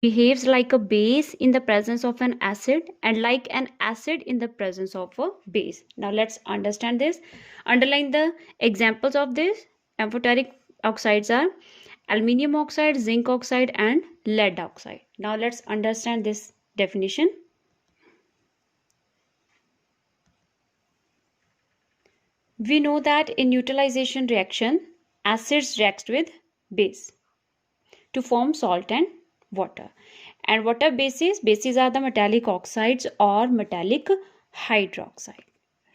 behaves like a base in the presence of an acid and like an acid in the presence of a base. Now let's understand this. Underline the examples of this. Amphoteric oxides are aluminium oxide, zinc oxide, and lead oxide. Now let's understand this definition. We know that in neutralization reaction, acids react with base to form salt and water. And what are bases? Bases are the metallic oxides or metallic hydroxide,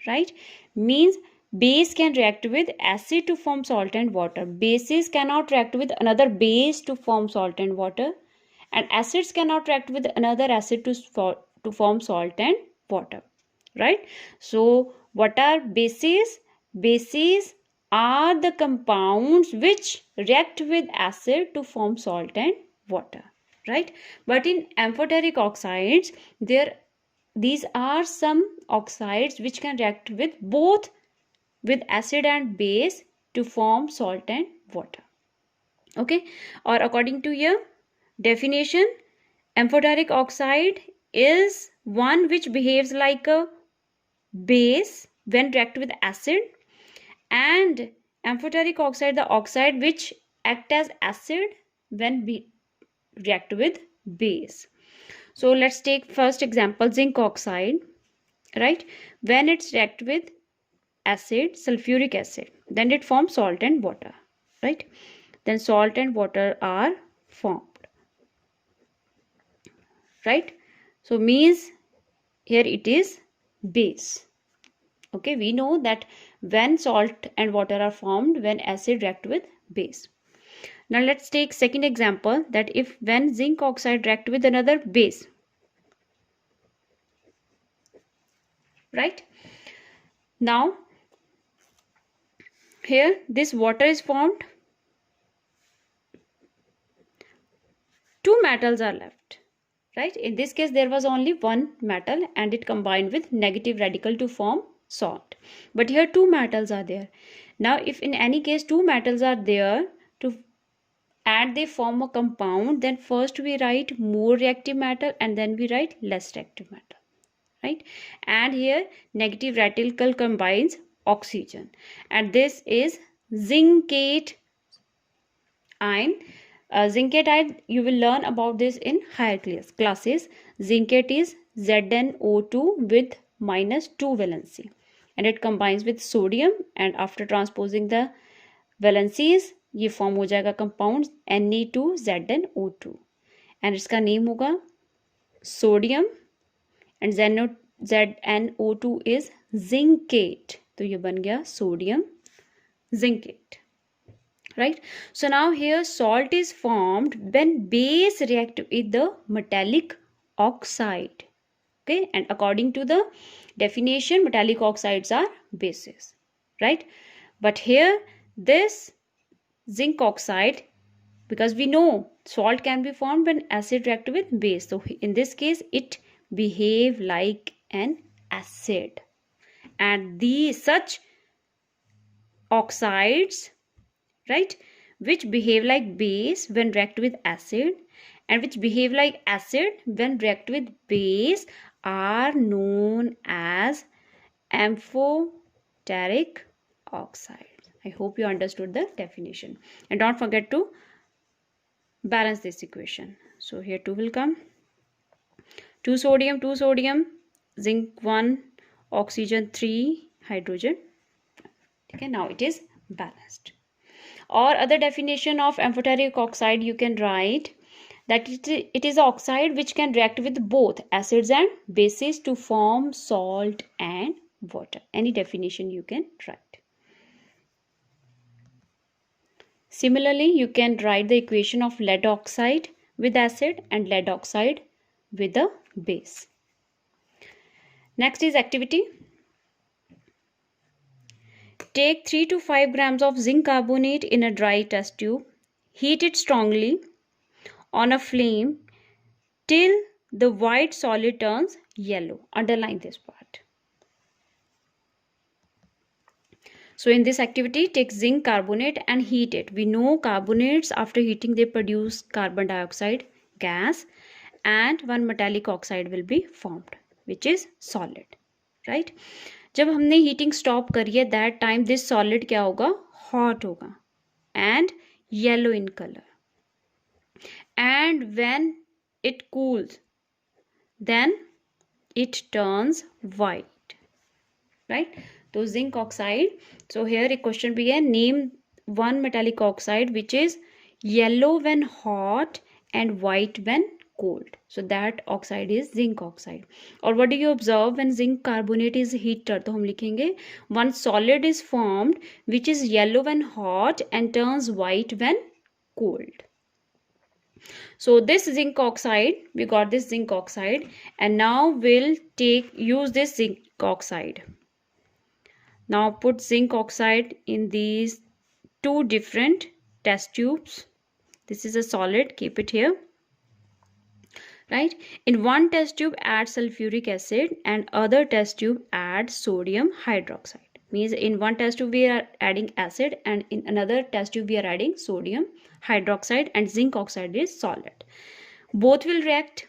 right? Means base can react with acid to form salt and water. Bases cannot react with another base to form salt and water, and acids cannot react with another acid to form salt and water, right? So what are bases? Bases are the compounds which react with acid to form salt and water, right? But in amphoteric oxides, these are some oxides which can react with both with acid and base to form salt and water. Okay, or according to your definition, amphoteric oxide is one which behaves like a base when react with acid, and amphoteric oxide the oxide which act as acid when react with base. So let's take first example, zinc oxide, right? When it's react with acid, sulfuric acid, then it forms salt and water, right? Then salt and water are formed, right? So means here it is base. Okay, we know that when salt and water are formed when acid react with base. Now let's take second example, that if when zinc oxide react with another base, right? Now here this water is formed, two metals are left, right? In this case there was only one metal and it combined with negative radical to form salt, but here two metals are there. Now if in any case two metals are there to and they form a compound, then first we write more reactive metal and then we write less reactive metal, right? And here negative radical combines oxygen, and this is zincate ion. Zincate ion, you will learn about this in higher classes. Zincate is ZnO2 with -2 valency, and it combines with sodium, and after transposing the valencies ये form हो जाएगा compound Ne2ZnO2, and इसका name होगा sodium, and ZnO2 is zincate, तो ये बन गया sodium zincate, right? So now here salt is formed when base react with the metallic oxide. Okay, and according to the definition, metallic oxides are bases, right? But here this zinc oxide, because we know salt can be formed when acid react with base, so in this case it behave like an acid, and these such oxides, right, which behave like base when react with acid and which behave like acid when react with base are known as amphoteric oxides. I hope you understood the definition, and don't forget to balance this equation. So here 2 will come, 2 sodium, zinc 1, oxygen 3, hydrogen. Okay, now it is balanced. Or other definition of amphoteric oxide, you can write that it is an oxide which can react with both acids and bases to form salt and water. Any definition you can write. Similarly, you can write the equation of lead oxide with acid and lead oxide with a base. Next is activity. Take 3 to 5 grams of zinc carbonate in a dry test tube. Heat it strongly on a flame till the white solid turns yellow. Underline this part. So in this activity, take zinc carbonate and heat it. We know carbonates after heating they produce carbon dioxide gas and one metallic oxide will be formed which is solid, right? जब हमने heating stop करी है that time this solid क्या होगा, hot होगा and yellow in colour, and when it cools then it turns white, right? So zinc oxide, so here a question भी है, name one metallic oxide which is yellow when hot and white when cold. So that oxide is zinc oxide. और what do you observe when zinc carbonate is heated? तो हम लिखेंगे one solid is formed which is yellow when hot and turns white when cold. So this zinc oxide, we got this zinc oxide, and now we'll use this zinc oxide. Now put zinc oxide in these two different test tubes. This is a solid, keep it here. Right? In one test tube add sulfuric acid and other test tube add sodium hydroxide. Means in one test tube we are adding acid and in another test tube we are adding sodium hydroxide, and zinc oxide is solid. Both will react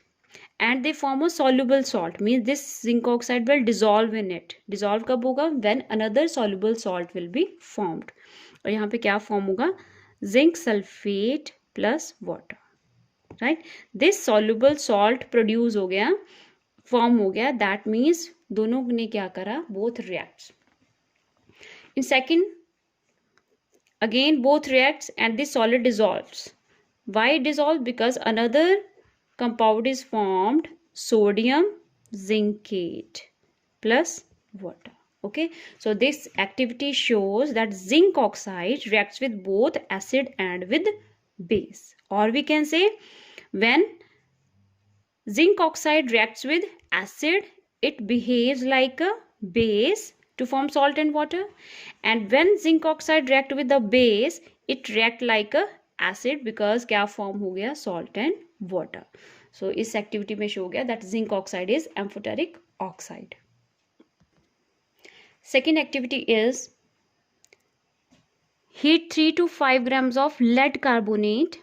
and they form a soluble salt. Means this zinc oxide will dissolve in it. Dissolve कब होगा? When another soluble salt will be formed. और यहाँ पे क्या form होगा? Zinc sulfate plus water. Right? This soluble salt produce हो गया, form हो गया. That means दोनों ने क्या करा? Both reacts. In second, again both reacts and this solid dissolves. Why it dissolves? Because another compound is formed, sodium zincate plus water. Okay, so this activity shows that zinc oxide reacts with both acid and with base. Or we can say when zinc oxide reacts with acid, it behaves like a base to form salt and water, and when zinc oxide react with the base, it react like a acid because क्या form हो गया? Salt and water. So इस activity में show हो गया that zinc oxide is amphoteric oxide. Second activity is heat 3 to 5 grams of lead carbonate.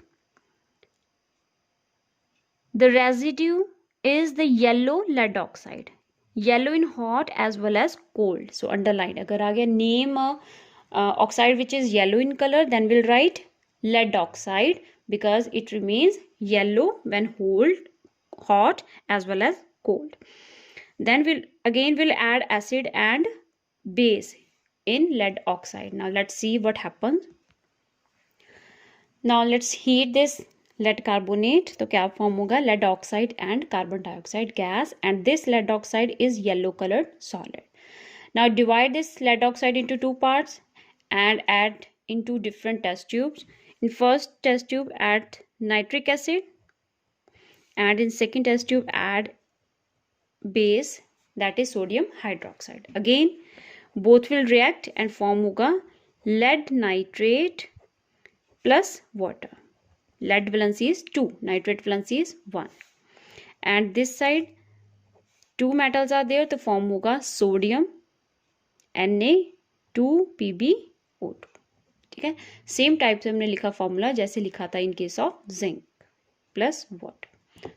The residue is the yellow lead oxide. Yellow in hot as well as cold. So underline. अगर आ गया name oxide which is yellow in color, then we'll write lead oxide because it remains yellow when hot as well as cold. Then we'll add acid and base in lead oxide. Now let's see what happens. Now let's heat this lead carbonate. तो क्या form होगा? Lead oxide and carbon dioxide gas, and this lead oxide is yellow colored solid. Now divide this lead oxide into two parts and add into different test tubes. In first test tube add nitric acid, and in second test tube add base, that is sodium hydroxide. Again both will react and form होगा lead nitrate plus water. Lead valency is 2, nitrate valency is 1, and this side two metals are there, तो form होगा sodium Na2PbO2. ठीक है, same type से हमने लिखा formula जैसे लिखा था in case of zinc plus water.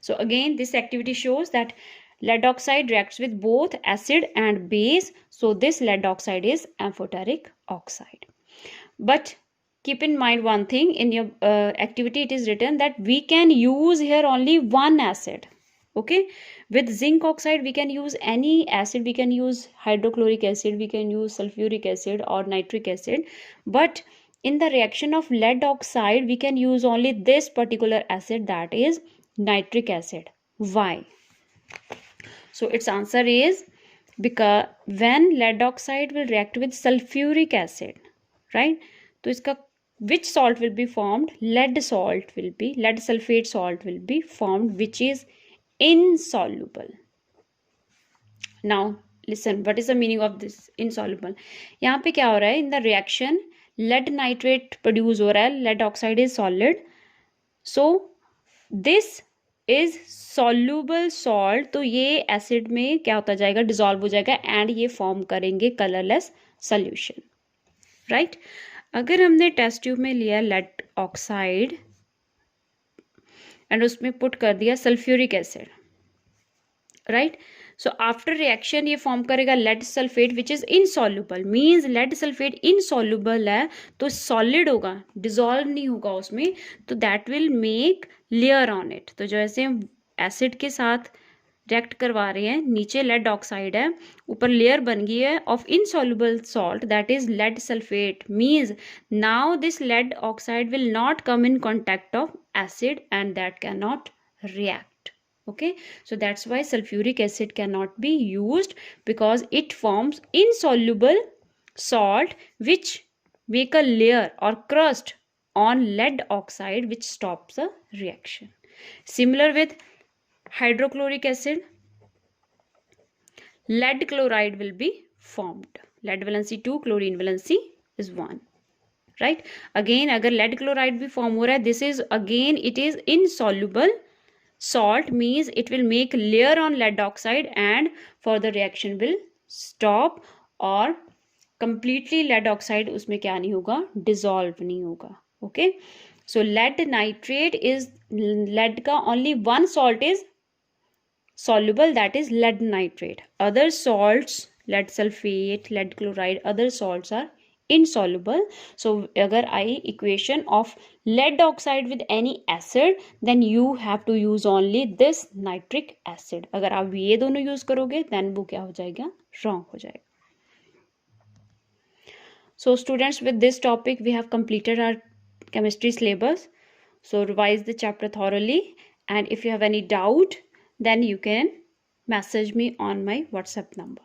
So again this activity shows that lead oxide reacts with both acid and base, so this lead oxide is amphoteric oxide. But keep in mind one thing, in your activity it is written that we can use here only one acid. Okay, with zinc oxide we can use any acid, we can use hydrochloric acid, we can use sulfuric acid or nitric acid, but in the reaction of lead oxide we can use only this particular acid, that is nitric acid. Why? So its answer is because when lead oxide will react with sulfuric acid, right, तो इसका which salt will be formed? Lead sulfate salt will be formed, which is insoluble. Now listen, what is the meaning of this insoluble? यहाँ पे क्या हो रहा है? In the reaction lead nitrate produce हो रहा है, lead oxide is solid, so this is soluble salt, तो ये एसिड में क्या होता जाएगा? डिजॉल्व हो जाएगा एंड ये फॉर्म करेंगे कलरलेस सोल्यूशन. राइट, अगर हमने टेस्ट ट्यूब में लिया लेड ऑक्साइड एंड उसमें पुट कर दिया sulphuric acid, right. So after reaction ये फॉर्म करेगा lead sulphate which is insoluble, means lead sulphate insoluble है तो सॉलिड होगा, डिजॉल्व नहीं होगा उसमें, तो that will make layer on it. तो जैसे हम एसिड के साथ रिएक्ट करवा रहे हैं, नीचे लेड ऑक्साइड है, ऊपर लेयर बन गई है of insoluble salt that is lead sulphate, means now this lead oxide will not come in contact of acid and that can not react. Okay, so that's why sulfuric acid cannot be used, because it forms insoluble salt which make a layer or crust on lead oxide which stops the reaction. Similar with hydrochloric acid, lead chloride will be formed. Lead valency 2, chlorine valency is 1, right. Again अगर lead chloride भी form हो रहा है, this is again it is insoluble salt, means it will make layer on lead oxide and further reaction will stop, और completely lead oxide उसमें क्या नहीं होगा, dissolve नहीं होगा. Okay, so lead nitrate is, lead का only one salt is soluble, that is lead nitrate. Other salts, lead sulfate, lead chloride, other salts are insoluble. So अगर I equation of lead oxide with any acid, then you have to use only this nitric acid. अगर आप ये दोनों use करोगे then वो क्या हो जाएगा, wrong हो जाएगा. So students, with this topic we have completed our chemistry syllabus. So revise the chapter thoroughly, and if you have any doubt then you can message me on my WhatsApp number.